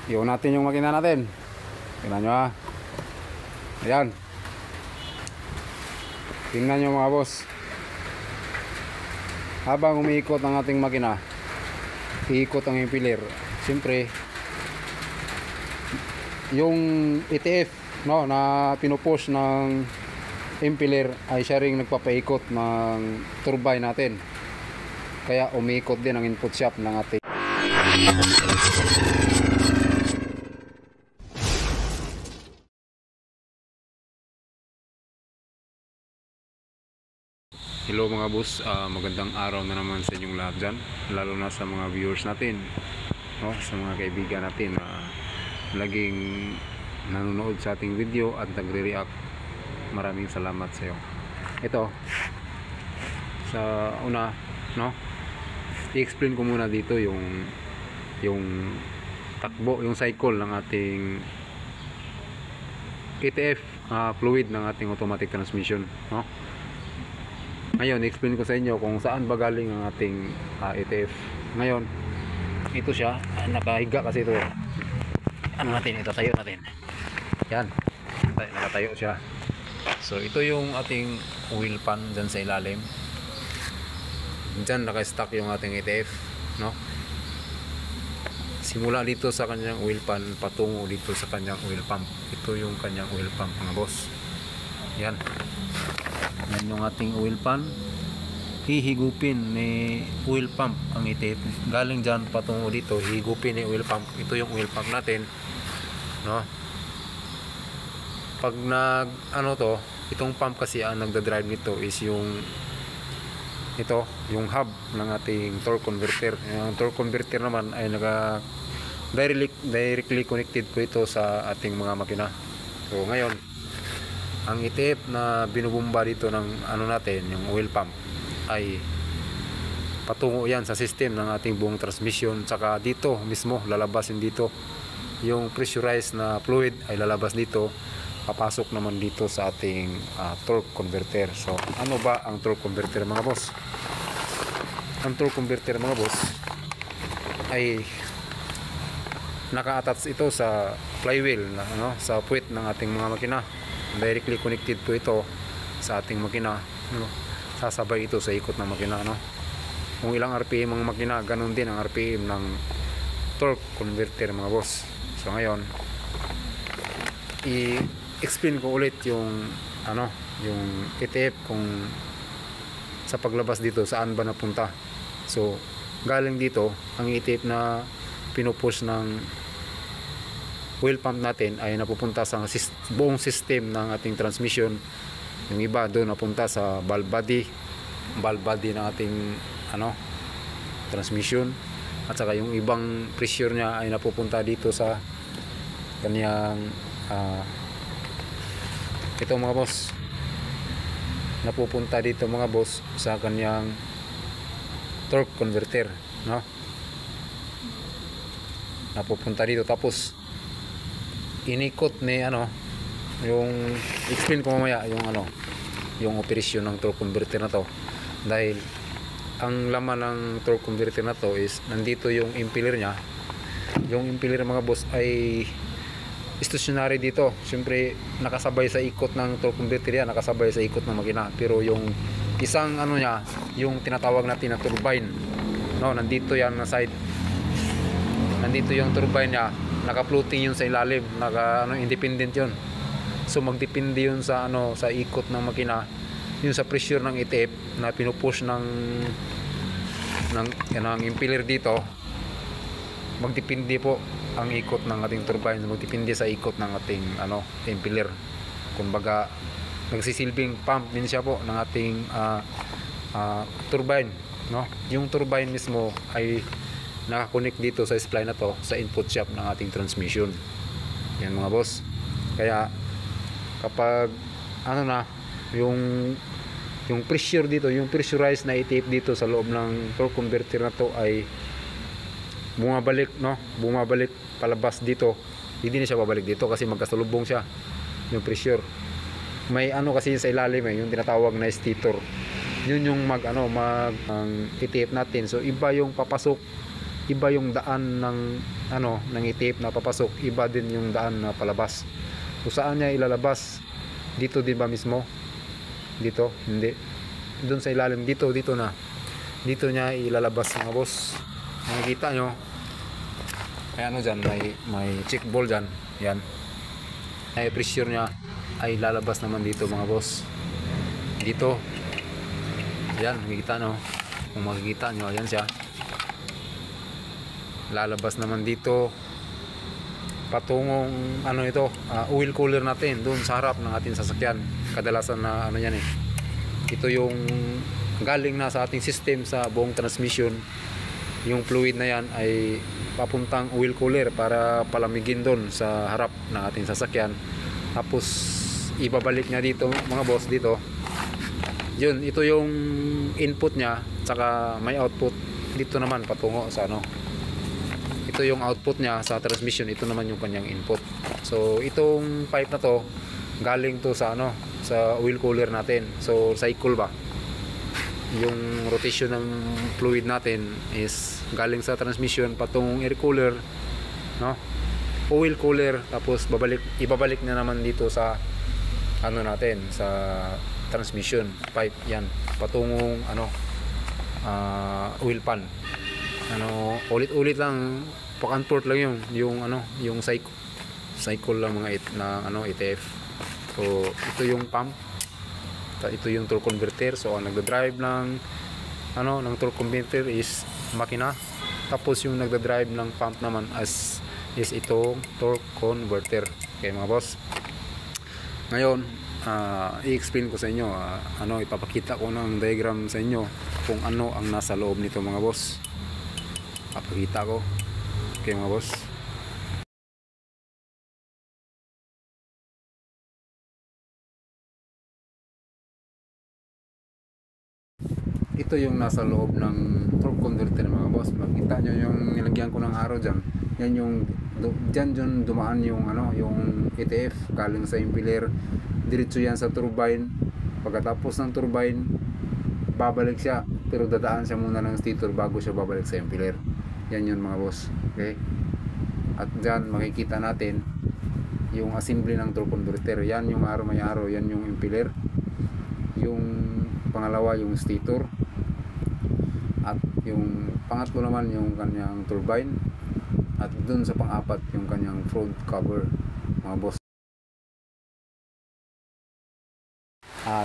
i-on natin yung makina natin. Tingnan nyo ha. Ayan. Tingnan nyo mga boss. Habang umiikot ang ating makina, iikot ang impeller. Siyempre, yung ETF no, na pinupush ng impeller ay siya ring nagpapaikot ng turbine natin. Kaya umiikot din ang input shaft ng ating. Hello mga boss, magandang araw na naman sa inyong lahat dyan, lalo na sa mga viewers natin, no? Sa mga kaibigan natin na laging nanonood sa ating video at nagre-react. Maraming salamat sa iyo. Ito, sa una, no, i-explain ko muna dito yung takbo, yung cycle ng ating ETF fluid ng ating automatic transmission, no? Ngayon, i-explain ko sa inyo kung saan ba galing ang ating ETF. Ngayon, ito siya, nakahiga kasi ito. Ano natin, ito tayo natin. Yan, nakatayo siya. So, ito yung ating oil pan dyan sa ilalim. Dyan naka-stack yung ating ETF, no? Simula dito sa kanyang oil pan, patungo dito sa kanyang oil pump. Ito yung kanyang oil pump mga boss. Yan. Yan yung ating oil pan. Hihigupin ni oil pump ang ETF. Galing dyan patungo dito, hihigupin ni oil pump. Ito yung oil pump natin, no? Pag itong pump kasi ang nagda-drive nito is yung yung hub ng ating torque converter. Yung torque converter naman ay directly connected po ito sa ating mga makina. So ngayon, ang ETF na binubumba dito ng natin, yung oil pump, ay patungo yan sa system ng ating buong transmission. Saka dito mismo lalabasin dito yung pressurized na fluid, ay lalabas dito, papasok naman dito sa ating torque converter. So ano ba ang torque converter mga boss? Ang torque converter mga boss ay naka-attach ito sa flywheel sa puwet ng ating mga makina. Directly connected po ito sa ating makina, no? Sasabay ito sa ikot ng makina, no? Kung ilang RPM ang makina, ganun din ang RPM ng torque converter mga boss. So ngayon, i-explain ko ulit yung yung ETF kung sa paglabas dito saan ba napunta. So galing dito ang ETF na pinupush ng oil pump natin ay napupunta sa buong system ng ating transmission. Yung iba doon napunta sa valve body ng ating transmission, at saka yung ibang pressure niya ay napupunta dito sa kanyang ito mga boss, napupunta dito mga boss sa kanyang torque converter, no? Napupunta dito, tapos inikot ni yung explain ko mamaya yung operasyon ng torque converter na to, dahil ang laman ng torque converter na to is nandito yung impeller nya. Yung impeller mga boss ay stationary dito, siyempre nakasabay sa ikot ng torque converter yan, nakasabay sa ikot ng makina. Pero yung isang nya, yung tinatawag natin na turbine, no, nandito yan na side, nandito yung turbine nya, naka-floating yun sa ilalim, independent yun. So magdepende yun sa sa ikot ng makina, yun sa pressure ng ETF na pinupush ng impeller dito. Magdepende po ang ikot ng ating turbine, magdepende sa ikot ng ating impeller. Kumbaga nagsisilbing pump din siya po ng ating turbine, no? Yung turbine mismo ay nakakonect dito sa spline na to sa input shaft ng ating transmission. Yan mga boss. Kaya kapag yung pressure dito, yung pressurized na ETF dito sa loob ng torque converter na to ay bumabalik palabas dito, hindi na siya babalik dito kasi magkasalubong siya yung pressure. May kasi sa ilalim yung tinatawag na stator. Yun yung ang ETF natin. So iba yung papasok iba yung daan ng ano ng ETF na papasok, iba din yung daan na palabas. Kung saan niya ilalabas, dito din ba mismo? Dito? Hindi. Doon sa ilalim, dito na. Dito niya ilalabas mga boss. Makikita nyo. May ano dyan, may check ball dyan. Yan. Ay pressure niya ay lalabas naman dito mga boss. Dito. Yan, makikita no. Kung makikita nyo, ayan siya. Lalabas naman dito patungong ano ito, oil cooler natin doon sa harap ng ating sasakyan. Kadalasan na ano yan eh, ito yung galing na sa ating system sa buong transmission. Yung fluid na yan ay papuntang oil cooler para palamigin doon sa harap ng ating sasakyan, tapos ibabalik niya dito mga boss, dito yun, ito yung input niya, saka may output dito naman patungo sa ano. Ito yung output niya sa transmission, ito naman yung kanyang input. So itong pipe na to galing to sa ano, sa oil cooler natin. So cycle ba, yung rotation ng fluid natin is galing sa transmission patungong air cooler, no, oil cooler, tapos ibabalik na naman dito sa ano natin, sa transmission pipe. Yan patungong ano, oil pan. Ano, ulit-ulit lang, back and forth lang yung ano, yung cycle lang mga na ano, ETF. So ito yung pump, ito yung torque converter. So ang nagda-drive ng ano, ng torque converter is makina, tapos yung nagda-drive ng pump naman is itong torque converter. Okay mga boss, ngayon i-explain ko sa inyo, ano, ipapakita ko ng diagram sa inyo kung ano ang nasa loob nito mga boss. Papakita ko. Okay mga boss. Ito yung nasa loob ng torque converter mga boss. Makita nyo yung nilagyan ko ng arrow dyan. Yan yung dyan dumaan yung ano, yung ETF galing sa impeller. Diretso yan sa turbine. Pagkatapos ng turbine, babalik siya, pero dadaan siya muna ng stator bago siya babalik sa impeller. Yan yun mga boss. Okay? At dyan makikita natin yung assembly ng torque converter. Yan yung arrow, may arrow. Yan yung impeller. Yung pangalawa yung stator. At yung pangatlo naman yung kanyang turbine. At dun sa pang-apat yung kanyang front cover mga boss.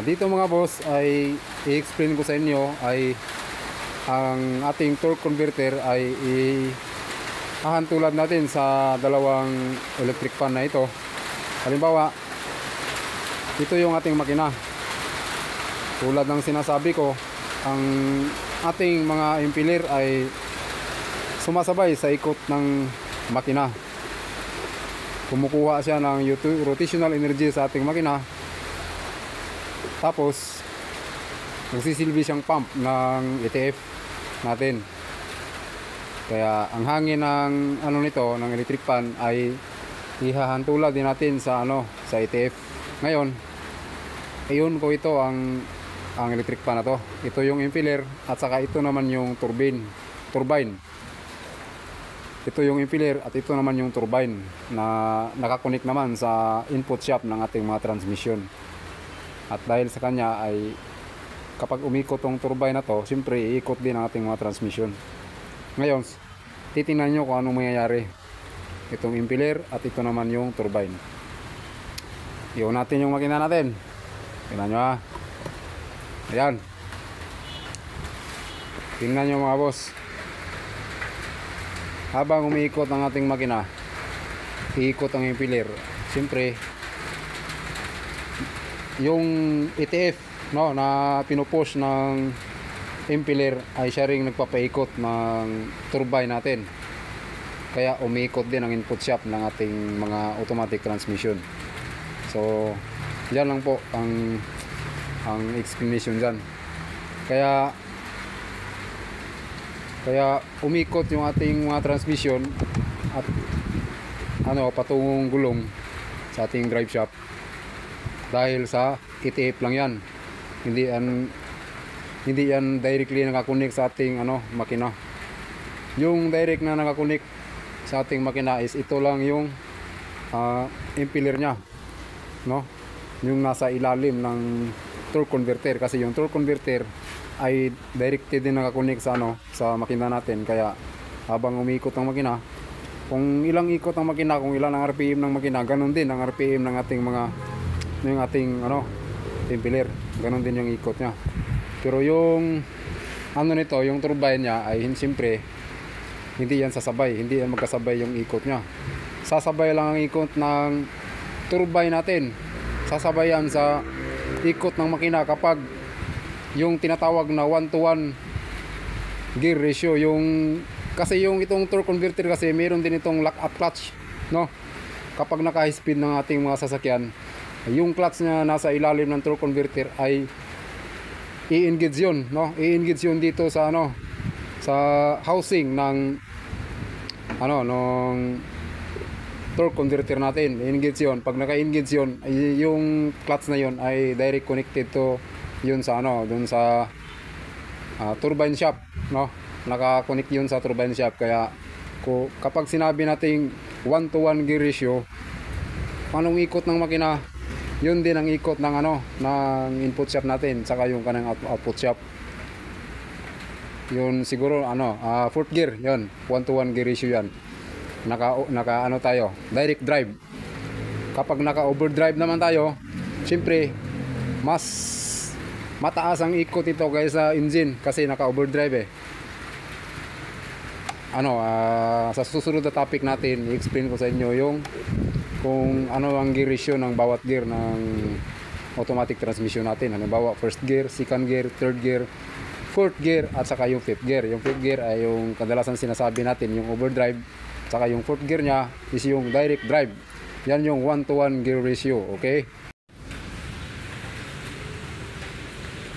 Dito mga boss ay i-explain ko sa inyo ay ang ating torque converter ay hahantulan natin sa dalawang electric fan na ito. Halimbawa, ito yung ating makina. Tulad ng sinasabi ko, ang ating mga impeller ay sumasabay sa ikot ng makina. Kumukuha siya ng rotational energy sa ating makina. Tapos nagsisilbi siyang pump ng ETF natin. Kaya ang hangin ng ano nito, ng electric fan, ay ihahantulan din natin sa ano, sa ETF. Ngayon, ayun ko, ito ang electric fan na to. Ito yung impeller at saka ito naman yung turbine. Ito yung impeller at ito naman yung turbine na nakakonek naman sa input shaft ng ating mga transmission. At dahil sa kanya ay kapag umikot tong turbine na to, siyempre iikot din ang ating mga transmission. Ngayon, titingnan nyo kung anong mangyayari. Itong impeller at ito naman yung turbine. Iyon natin yung makina natin. Tingnan nyo ha. Ayan. Tingnan nyo mga boss. Habang umiikot ang ating makina, iikot ang impeller. Siyempre, yung ETF, no, na pinupush ng impeller ay siya ring nagpapaikot ng turbine natin. Kaya umiikot din ang input shaft ng ating mga automatic transmission. So, yan lang po ang explanation dyan. Kaya umikot yung ating mga transmission at ano, patungong gulong sa ating drive shaft dahil sa ETF lang yan. Hindi yan directly nakakunik sa ating ano, makina. Yung direct na nakakunik sa ating makina is ito lang yung impeller nya, no? Yung nasa ilalim ng torque converter, kasi yung torque converter ay directed din nakakunik sa sa makina natin. Kaya habang umiikot ang makina, kung ilang ikot ang makina, kung ilan ang RPM ng makina, ganun din ang RPM ng ating yung ating impeller, ganun din yung ikot nya. Pero yung nito, yung turbine nya ay siyempre hindi yan sasabay, hindi yan magkasabay yung ikot nya. Sasabay lang ang ikot ng turbine natin, sasabay yan sa ikot ng makina kapag yung tinatawag na 1-to-1 gear ratio. Kasi yung itong torque converter kasi mayroon din itong lock up clutch, no? Kapag naka high speed ng ating mga sasakyan, yung clutch na nasa ilalim ng torque converter ay i-engage yun, no? I-engage yun dito sa sa housing ng nung torque converter natin. I-engage yun. Pag naka-engage yun, yung clutch na yun ay direct connected to yun sa dun sa turbine shaft, no? Naka-connect yun sa turbine shaft. Kaya kapag sinabi nating 1-to-1 gear ratio, anong ikot ng makina, yun din ang ikot ng ng input shaft natin, saka yung kanang output shaft. Yun siguro fourth gear, yun 1-to-1 gear ratio yan. Naka tayo, direct drive. Kapag naka overdrive naman tayo, siyempre mas mataas ang ikot ito kaysa engine, kasi naka overdrive sa susunod na topic natin, i-explain ko sa inyo yung kung ano ang gear ratio ng bawat gear ng automatic transmission natin. Halimbawa, first gear, second gear, third gear, fourth gear, at saka yung fifth gear. Yung fifth gear ay yung kadalasan sinasabi natin, yung overdrive. Saka yung fourth gear nya is yung direct drive. Yan yung 1-to-1 gear ratio, okay?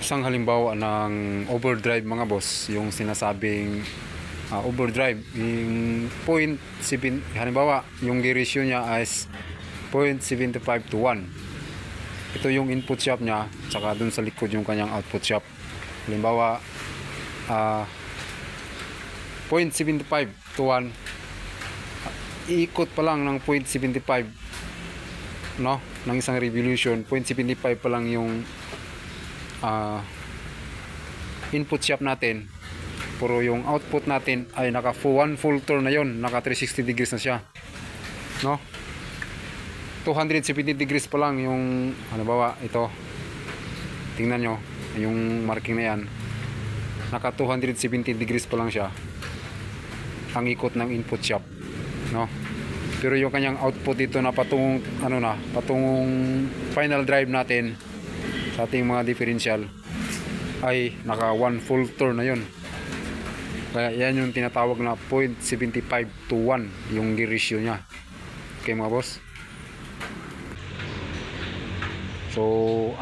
Isang halimbawa ng overdrive mga boss, yung sinasabing overdrive, yung 0.7, halimbawa yung gear ratio nya is 0.75-1. Ito yung input shaft nya, saka dun sa likod yung kanyang output shaft. Halimbawa 0.75-1, iikot pa lang ng 0.75, no, ng isang revolution. 0.75 pa lang yung input shaft natin, puro yung output natin ay naka 1 full turn na yon, naka 360 degrees na siya, no? 270 degrees pa lang yung halimbawa ito, tingnan nyo yung marking na yan, naka 270 degrees pa lang siya ang ikot ng input shaft, no? Pero yung kanyang output dito na patungong patungong final drive natin sa ating mga differential ay naka 1 full turn na yun. Kaya yan yung tinatawag na 0.75-1 yung gear ratio nya. Okay mga boss, so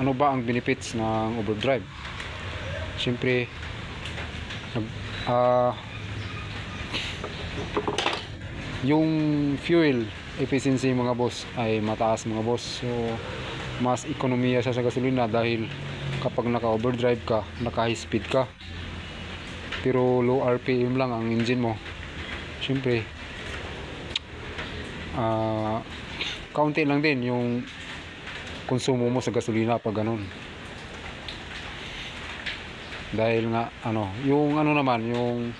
ano ba ang benefits ng overdrive? Siyempre yung fuel efficiency mga boss ay mataas mga boss. So mas ekonomiya siya sa gasolina dahil kapag naka overdrive ka, naka high speed ka, pero low RPM lang ang engine mo, siyempre kaunti lang din yung konsumo mo sa gasolina pag ganun. Dahil nga yung naman yung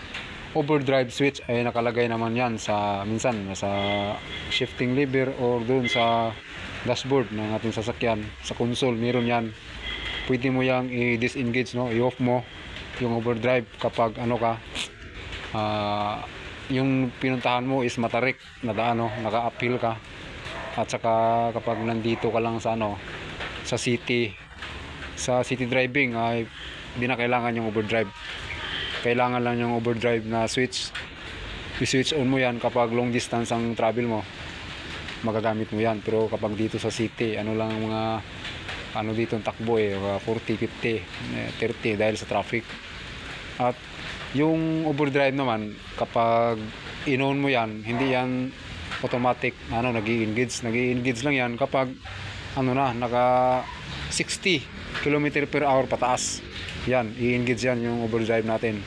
overdrive switch ay nakalagay naman yan sa minsan sa shifting lever or doon sa dashboard ng ating sasakyan, sa console meron yan. Pwede mo yang i-disengage, no, i-off mo yung overdrive kapag yung pinuntahan mo is matarik na daan, naka-uphill ka, at saka kapag nandito ka lang sa sa city driving ay hindi na kailangan yung overdrive. Kailangan lang yung overdrive na switch. I-switch on mo yan kapag long distance ang travel mo, magagamit mo yan. Pero kapag dito sa city, lang mga dito ang takbo 40, 50, 30 dahil sa traffic. At yung overdrive naman, kapag in-on mo yan, hindi yan automatic nag-i-engage lang yan kapag naka 60 km/h pataas. Yan, i-engage yan yung overdrive natin.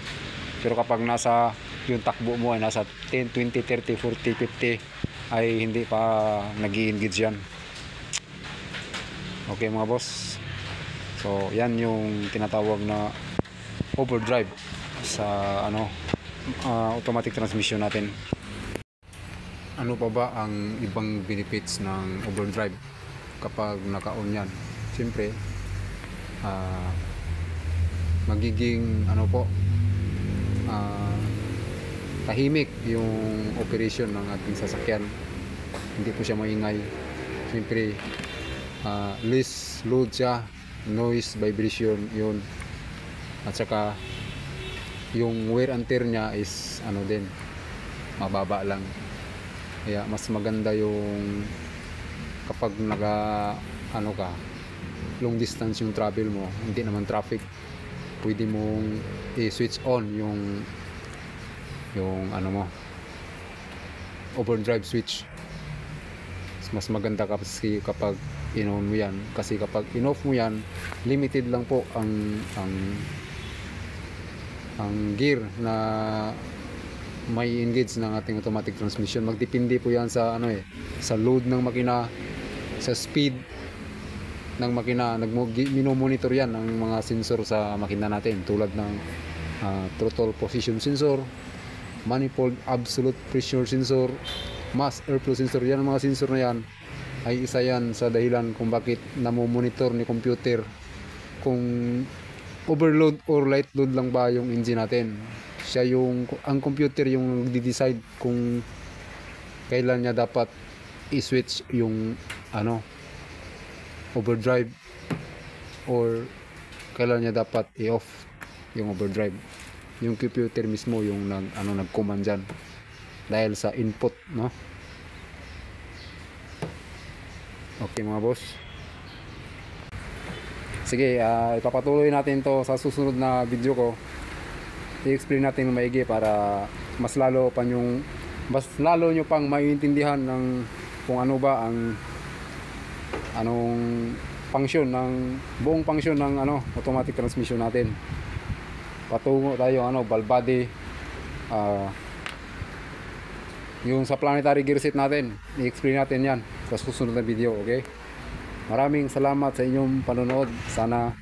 Pero kapag nasa yung takbo mo ay nasa 10, 20, 30, 40, 50 ay hindi pa nag-i-engage yan. Okay mga boss, so yan yung tinatawag na overdrive sa automatic transmission natin. Ano pa ba ang ibang benefits ng overdrive kapag naka-on yan? Siyempre magiging tahimik yung operation ng ating sasakyan, hindi po siya maingay. Siyempre less load siya, noise, vibration yun, at saka yung wear and tear niya is din mababa lang. Kaya mas maganda yung kapag ka long distance yung travel mo, hindi naman traffic, pwede mong i-switch on yung overdrive switch. Mas maganda kasi kapag in-on mo yan, kasi kapag in-off mo yan, limited lang po ang gear na may engage ng ating automatic transmission. Magdepende po yan sa sa load ng makina, sa speed ng makina. Minomonitor yan ng mga sensor sa makina natin, tulad ng throttle position sensor, manifold absolute pressure sensor, mass airflow sensor. Yan, ang mga sensor na yan ay isa yan sa dahilan kung bakit namomonitor ni computer kung overload or light load lang ba yung engine natin. Ang computer yung di-decide kung kailan niya dapat i-switch yung overdrive, or kailan niya dapat i-off yung overdrive. Yung computer mismo yung nag-command dyan dahil sa input, no? Okay mga boss, sige, ipapatuloy natin to sa susunod na video ko. I-explain natin maigi para mas lalo nyo pang maiintindihan ng kung ano ba anong function buong function ng automatic transmission natin. Patungo tayo valve body, yung sa planetary gear set natin, i-explain natin yan sa susunod na video. Okay, maraming salamat sa inyong panonood. Sana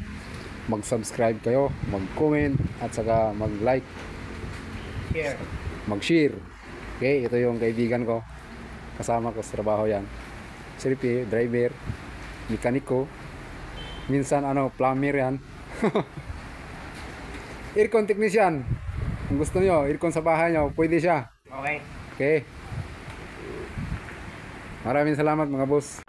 mag-subscribe kayo, mag-comment, at saka mag-like, mag-share. Okay, ito yung kaibigan ko, kasama ko sa trabaho yan. Siyempre, driver, mekaniko, minsan plumber yan. Aircon technician, kung gusto nyo aircon sa bahay nyo, pwede siya. Okay, maraming salamat mga boss.